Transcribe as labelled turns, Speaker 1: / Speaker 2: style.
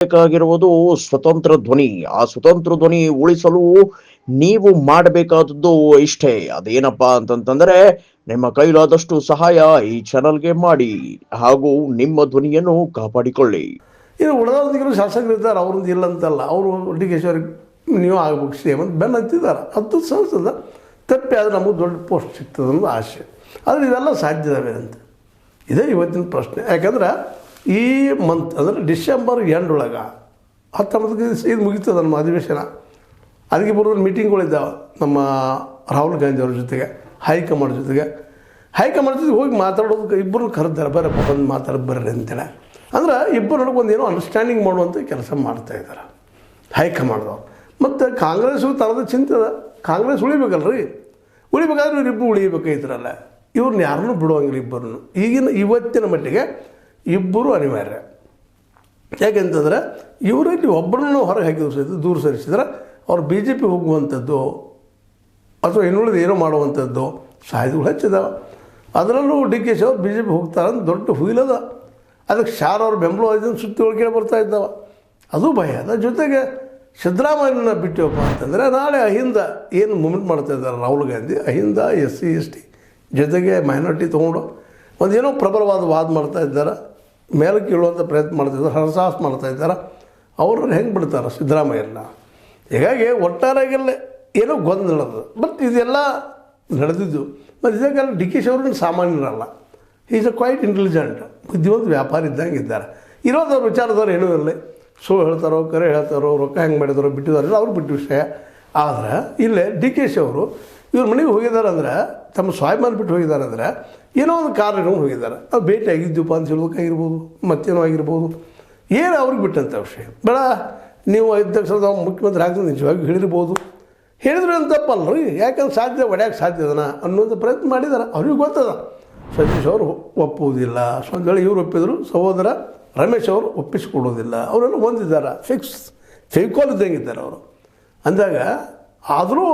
Speaker 1: ಬೇಕಾಗಿರುವುದು ಸ್ವತಂತ್ರ ಧ್ವನಿ. ಆ ಸ್ವತಂತ್ರ ಧ್ವನಿ ಉಳಿಸಲು ನೀವು ಮಾಡಬೇಕಾದದ್ದು ಇಷ್ಟೇ. ಅದೇನಪ್ಪಾ ಅಂತಂತಂದ್ರೆ ನಿಮ್ಮ ಕೈಲಾದಷ್ಟು ಸಹಾಯ ಈ ಚಾನಲ್ಗೆ ಮಾಡಿ ಹಾಗೂ ನಿಮ್ಮ ಧ್ವನಿಯನ್ನು ಕಾಪಾಡಿಕೊಳ್ಳಿ.
Speaker 2: ಇನ್ನು ಉಳಿದವ್ರಿಗೂ ಶಾಸಕರು ಇದ್ದಾರೆ, ಅವ್ರದ್ದು ಇಲ್ಲ ಅಂತಲ್ಲ. ಅವರು ಡಿ ಕೆ ಶಿವರಿಗೆ ನೀವು ಆಗ್ಬೇಕು ಸೇಮ್ ಅಂತ ಬೆನ್ನು ಹತ್ತಿದ್ದಾರೆ. ಅದು ಸಂಸದ ತಪ್ಪಿ ಆದರೆ ನಮಗೆ ದೊಡ್ಡ ಪೋಸ್ಟ್ ಸಿಗ್ತದೆ ಅನ್ನೋದು ಆಸೆ. ಆದರೆ ಇವೆಲ್ಲ ಸಾಧ್ಯದವೇ ಅಂತ ಇದೇ ಇವತ್ತಿನ ಪ್ರಶ್ನೆ. ಯಾಕಂದ್ರೆ ಈ ಮಂತ್ ಅಂದರೆ ಡಿಸೆಂಬರ್ ಎಂಡೊಳಗೆ 19 ಇದು ಮುಗಿತದೆ ನಮ್ಮ ಅಧಿವೇಶನ. ಅದಕ್ಕೆ ಬರೋದು ಮೀಟಿಂಗ್ಗಳಿದ್ದಾವೆ ನಮ್ಮ ರಾಹುಲ್ ಗಾಂಧಿ ಅವ್ರ ಜೊತೆಗೆ, ಹೈಕಮಾಂಡ್ ಜೊತೆಗೆ ಹೋಗಿ ಮಾತಾಡೋದಕ್ಕೆ ಇಬ್ಬರನ್ನು ಕರೆದಿದ್ದಾರೆ. ಬರಪ್ಪ ಬಂದು ಮಾತಾಡೋದು ಬರ್ರಿ ಅಂತೇಳಿ. ಅಂದ್ರೆ ಇಬ್ಬರು ಒಂದೇನೋ ಅಂಡರ್ಸ್ಟ್ಯಾಂಡಿಂಗ್ ಮಾಡುವಂಥ ಕೆಲಸ ಮಾಡ್ತಾಯಿದ್ದಾರೆ ಹೈಕಮಾಂಡ್ದವ್ರು. ಮತ್ತು ಕಾಂಗ್ರೆಸ್ಸು ತರದ ಚಿಂತೆ ಅದ. ಕಾಂಗ್ರೆಸ್ ಉಳಿಬೇಕಲ್ರಿ, ಉಳಿಬೇಕಾದ್ರೆ ಇವರಿಬ್ಬರು ಉಳಿಬೇಕಾಯ್ತಾರಲ್ಲ. ಇವ್ರನ್ನ ಯಾರನ್ನೂ ಬಿಡುವಂಗಿಲ್ಲ ಇಬ್ಬರನ್ನು. ಇವತ್ತಿನ ಮಟ್ಟಿಗೆ ಇಬ್ಬರು ಅನಿವಾರ್ಯ. ಯಾಕೆಂತಂದರೆ ಇವರಲ್ಲಿ ಒಬ್ಬರನ್ನು ಹೊರಗೆ ಹಾಕಿದ್ರು ಸಹಿತ ದೂರ ಸರಿಸಿದ್ರೆ ಅವ್ರು BJP ಹೋಗುವಂಥದ್ದು ಅಥವಾ ಇನ್ನುಳಿದು ಏನೋ ಮಾಡುವಂಥದ್ದು ಸಾಧ್ಯಗಳು ಹೆಚ್ಚಿದಾವೆ. ಅದರಲ್ಲೂ ಡಿ ಕೆ ಶಿ ಅವ್ರು BJP ಹೋಗ್ತಾರೆ ಅಂತ ದೊಡ್ಡ ಹುಯಿಲದ. ಅದಕ್ಕೆ ಶಾರ್ ಅವ್ರ ಬೆಂಬಲ ಇದನ್ನು ಸುತ್ತಿಗಳು ಬರ್ತಾ ಇದ್ದಾವೆ. ಅದು ಭಯ ಅದ. ಜೊತೆಗೆ ಸಿದ್ದರಾಮಯ್ಯನ ಬಿಟ್ಟಿವಪ್ಪ ಅಂತಂದರೆ ನಾಳೆ ಅಹಿಂದ ಏನು ಮೂಮೆಂಟ್ ಮಾಡ್ತಾ ಇದ್ದಾರೆ ರಾಹುಲ್ ಗಾಂಧಿ, ಅಹಿಂದ SC ST ಜೊತೆಗೆ ಮೈನಾರಿಟಿ ತೊಗೊಂಡು ಒಂದೇನೋ ಪ್ರಬಲವಾದ ವಾದ ಮಾಡ್ತಾ ಇದ್ದಾರೆ, ಮೇಲಕ್ಕೆ ಇಳುವಂಥ ಪ್ರಯತ್ನ ಮಾಡ್ತಾಯಿದ್ದಾರೆ, ಹರಸಾಹಸ ಮಾಡ್ತಾಯಿದ್ದಾರೆ. ಅವ್ರನ್ನ ಹೆಂಗೆ ಬಿಡ್ತಾರೆ ಸಿದ್ದರಾಮಯ್ಯನ? ಹೀಗಾಗಿ ಒಟ್ಟಾರೆಗೆಲ್ಲ ಏನೋ ಗೊಂದಲದ. ಬಟ್ ಇದೆಲ್ಲ ನಡೆದಿದ್ದು. ಮತ್ತು ಇದೇ ಕಾಲ ಡಿ ಕೆ ಶಿ ಅವ್ರನ್ನ ಸಾಮಾನ್ಯರಲ್ಲ. ಈಸ್ ಅ ಕ್ವೈಟ್ ಇಂಟೆಲಿಜೆಂಟ್, ಬುದ್ಧಿವಂತ ವ್ಯಾಪಾರ ಇದ್ದಂಗೆ ಇದ್ದಾರೆ. ಇರೋದವ್ರ ವಿಚಾರದವ್ರು ಏನೂ ಇರಲಿ, ಸುಳ್ಳು ಹೇಳ್ತಾರೋ ಕರೆ ಹೇಳ್ತಾರೋ ರೊಕ್ಕ ಹೆಂಗೆ ಮಾಡಿದಾರೋ ಬಿಟ್ಟಿದಾರಲ್ಲ ಅವ್ರು ಬಿಟ್ಟು ವಿಷಯ. ಆದರೆ ಇಲ್ಲೇ ಡಿ ಕೆ ಶಿ ಅವರು ಇವ್ರ ಮನೆಗೆ ಹೋಗಿದ್ದಾರೆ ಅಂದರೆ ತಮ್ಮ ಸ್ವಾಭಿಮಾನ ಬಿಟ್ಟು ಹೋಗಿದ್ದಾರೆ ಅಂದರೆ ಏನೋ ಒಂದು ಕಾರಣ ಹೋಗಿದ್ದಾರೆ. ಅವ್ರು ಭೇಟಿ ಆಗಿದ್ದೀವಪ್ಪ ಅಂತ ಹೇಳ್ಬೇಕಾಗಿರ್ಬೋದು, ಮತ್ತೇನೋ ಆಗಿರ್ಬೋದು. ಏನು ಅವ್ರಿಗೆ ಬಿಟ್ಟಂಥ ವಿಷಯ ಬೇಡ. ನೀವು 5 ಲಕ್ಷದ ಮುಖ್ಯಮಂತ್ರಿ ಆಗ್ತದೆ ನಿಜವಾಗಿ ಹೇಳಿರ್ಬೋದು, ಹೇಳಿದ್ರೆ ಅಂತ ತಪ್ಪಲ್ಲ ರೀ. ಯಾಕಂದ್ರೆ ಸಾಧ್ಯ ಒಡ್ಯಾಕೆ ಸಾಧ್ಯದನ ಅನ್ನೋದು ಪ್ರಯತ್ನ ಮಾಡಿದ್ದಾರೆ. ಅವ್ರಿಗೆ ಗೊತ್ತದ. ಸತೀಶ್ ಅವರು ಒಪ್ಪುವುದಿಲ್ಲ, ಒಂದು ವೇಳೆ ಇವ್ರು ಒಪ್ಪಿದ್ರು ಸಹೋದರ ರಮೇಶ್ ಅವರು ಒಪ್ಪಿಸಿಕೊಡೋದಿಲ್ಲ. ಅವರೆಲ್ಲ ಹೊಂದಿದ್ದಾರೆ, ಫಿಕ್ಸ್ ಫೇಕೋಲ್ ಇದ್ದಂಗೆ ಇದ್ದಾರೆ ಅವರು ಅಂದಾಗ. ಆದರೂ